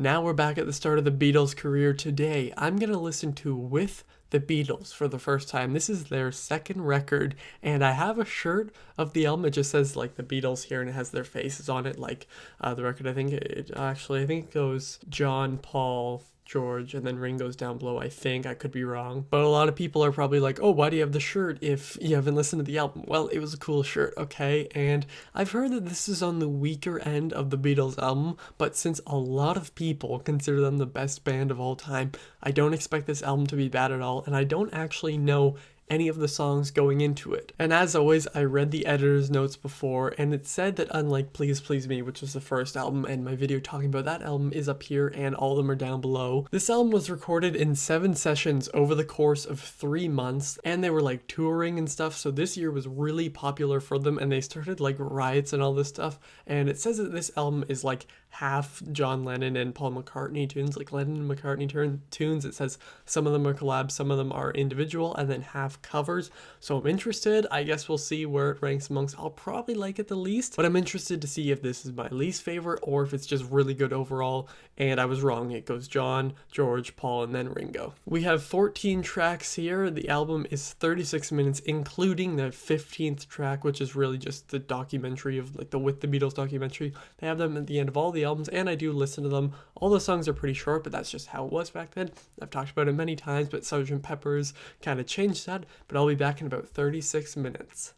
Now we're back at the start of the Beatles' career. Today, I'm going to listen to With the Beatles for the first time. This is their second record, and I have a shirt of the album. It just says like the Beatles here, and it has their faces on it, like the record. I think it goes John, Paul, George, and then Ringo's down below, I think. I could be wrong. But a lot of people are probably like, oh, why do you have the shirt if you haven't listened to the album? Well, it was a cool shirt, okay? And I've heard that this is on the weaker end of the Beatles album, but since a lot of people consider them the best band of all time, I don't expect this album to be bad at all, and I don't actually know any of the songs going into it. And as always, I read the editor's notes before, and it said that unlike Please Please Me, which was the first album, and my video talking about that album is up here and all of them are down below, this album was recorded in 7 sessions over the course of 3 months, and they were like touring and stuff, so this year was really popular for them, and they started like riots and all this stuff, and it says that this album is like half John Lennon and Paul McCartney tunes, like Lennon and McCartney tunes. It says some of them are collabs, some of them are individual, and then half covers. So I'm interested. I guess we'll see where it ranks amongst. I'll probably like it the least, but I'm interested to see if this is my least favorite or if it's just really good overall. And I was wrong. It goes John, George, Paul, and then Ringo. We have 14 tracks here. The album is 36 minutes, including the 15th track, which is really just the documentary of like the With the Beatles documentary. They have them at the end of all the albums, and I do listen to them. All the songs are pretty short, but that's just how it was back then. I've talked about it many times, but Sgt. Pepper's kind of changed that, but I'll be back in about 36 minutes.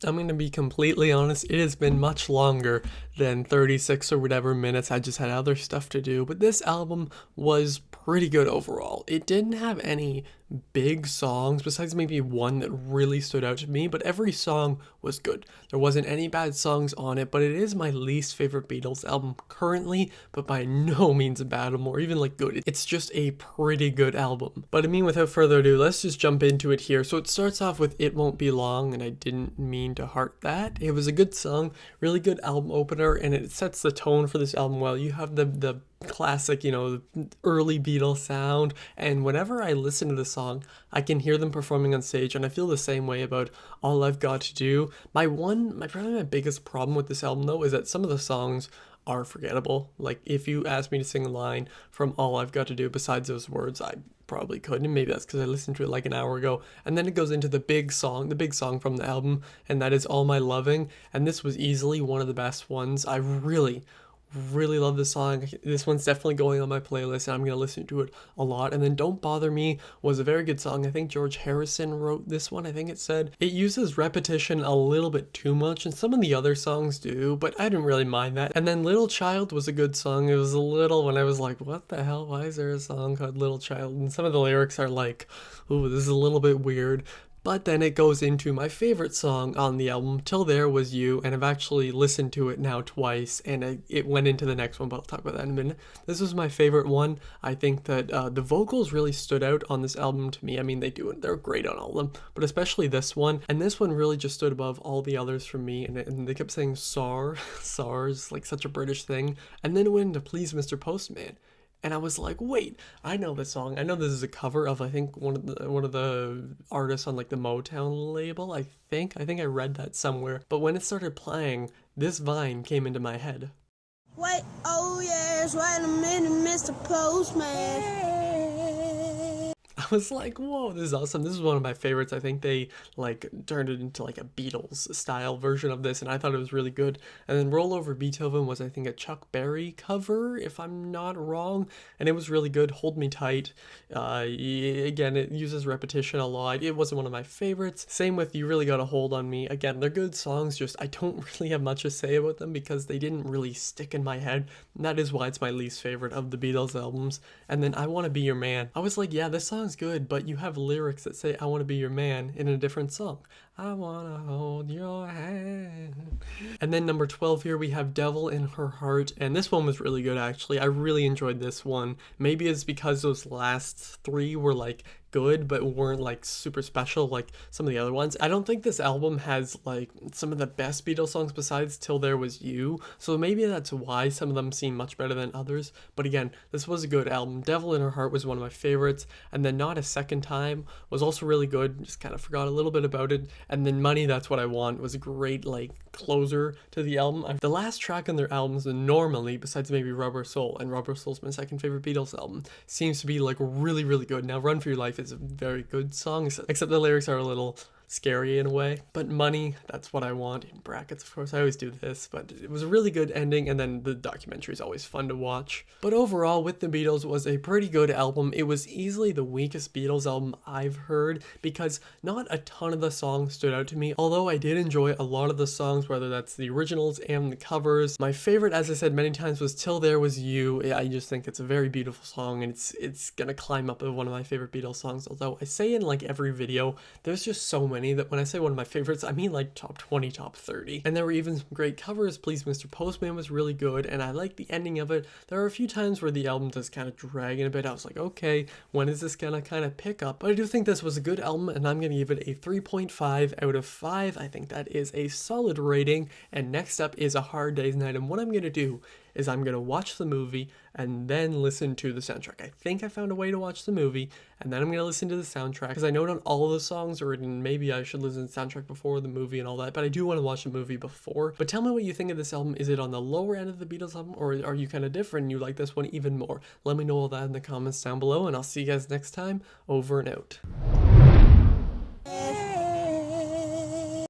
I'm going to be completely honest, it has been much longer than 36 or whatever minutes. I just had other stuff to do, but this album was pretty good overall. It didn't have any big songs besides maybe one that really stood out to me, but every song was good. There wasn't any bad songs on it, but it is my least favorite Beatles album currently, but by no means a bad album or even like good. It's just a pretty good album. But I mean, without further ado, let's just jump into it here. So it starts off with It Won't Be Long, and I didn't mean to heart that. It was a good song, really good album opener, and it sets the tone for this album well. You have the classic, early Beatles sound, and whenever I listen to the song, I can hear them performing on stage, and I feel the same way about All I've Got to Do. Probably my biggest problem with this album though is that some of the songs are forgettable. Like if you asked me to sing a line from All I've Got to Do besides those words, I probably couldn't, and maybe that's because I listened to it like an hour ago. And then it goes into the big song from the album, and that is All My Loving, and this was easily one of the best ones. I really love this song. This one's definitely going on my playlist, and I'm going to listen to it a lot. And then Don't Bother Me was a very good song. I think George Harrison wrote this one. I think it said it uses repetition a little bit too much, and some of the other songs do, but I didn't really mind that. And then Little Child was a good song. It was a little when I was like, what the hell, why is there a song called Little Child? And some of the lyrics are like, ooh, this is a little bit weird. But then it goes into my favorite song on the album, Till There Was You, and I've actually listened to it now twice, and it went into the next one, but I'll talk about that in a minute. This was my favorite one. I think that the vocals really stood out on this album to me. I mean, they do it. They're great on all of them, but especially this one. And this one really just stood above all the others for me, and they kept saying Starr. Star's like such a British thing. And then it went into Please Mr. Postman. And I was like, wait, I know this song. I know this is a cover of, I think, one of the artists on like the Motown label. I think I read that somewhere. But when it started playing, this vine came into my head. Wait, oh yes, wait a minute, Mr. Postman. I was like, whoa, this is awesome. This is one of my favorites. I think they like turned it into like a Beatles style version of this, and I thought it was really good. And then Roll Over Beethoven was, I think, a Chuck Berry cover, if I'm not wrong, and it was really good. Hold Me Tight. Again, it uses repetition a lot. It wasn't one of my favorites. Same with You Really Got a Hold on Me. Again, they're good songs, just I don't really have much to say about them because they didn't really stick in my head. And that is why it's my least favorite of the Beatles albums. And then I Want to Be Your Man. I was like, yeah, this song's good, but you have lyrics that say I want to be your man in a different song. I want to hold your hand. And then number 12 here we have Devil in Her Heart, and this one was really good actually. I really enjoyed this one. Maybe it's because those last 3 were like good but weren't like super special like some of the other ones. I don't think this album has like some of the best Beatles songs besides Till There Was You, so maybe that's why some of them seem much better than others. But again, this was a good album. Devil in Her Heart was one of my favorites, and then Not a Second Time was also really good. Just kind of forgot a little bit about it. And then Money, That's What I Want was a great like closer to the album. The last track on their albums normally, besides maybe Rubber Soul, and Rubber Soul's my second favorite Beatles album, seems to be like really, really good. Now Run For Your Life is a very good song, except the lyrics are a little scary in a way. But Money, That's What I Want, in brackets of course, I always do this, but it was a really good ending, and then the documentary is always fun to watch. But overall, With the Beatles was a pretty good album. It was easily the weakest Beatles album I've heard, because not a ton of the songs stood out to me, although I did enjoy a lot of the songs, whether that's the originals and the covers. My favorite, as I said many times, was Till There Was You. I just think it's a very beautiful song, and it's gonna climb up as one of my favorite Beatles songs, although I say in like every video, there's just so many that when I say one of my favorites, I mean like top 20, top 30. And there were even some great covers. Please Mr. Postman was really good, and I like the ending of it. There are a few times where the album does kind of drag in a bit. I was like, okay, when is this gonna kind of pick up? But I do think this was a good album, and I'm gonna give it a 3.5 out of 5. I think that is a solid rating. And next up is A Hard Day's Night, and what I'm gonna do is I'm gonna watch the movie and then listen to the soundtrack. I think I found a way to watch the movie, and then I'm gonna listen to the soundtrack, because I know not all of the songs are written. Maybe I should listen to the soundtrack before the movie and all that, but I do want to watch the movie before. But tell me what you think of this album. Is it on the lower end of the Beatles album, or are you kind of different and you like this one even more? Let me know all that in the comments down below, and I'll see you guys next time. Over and out.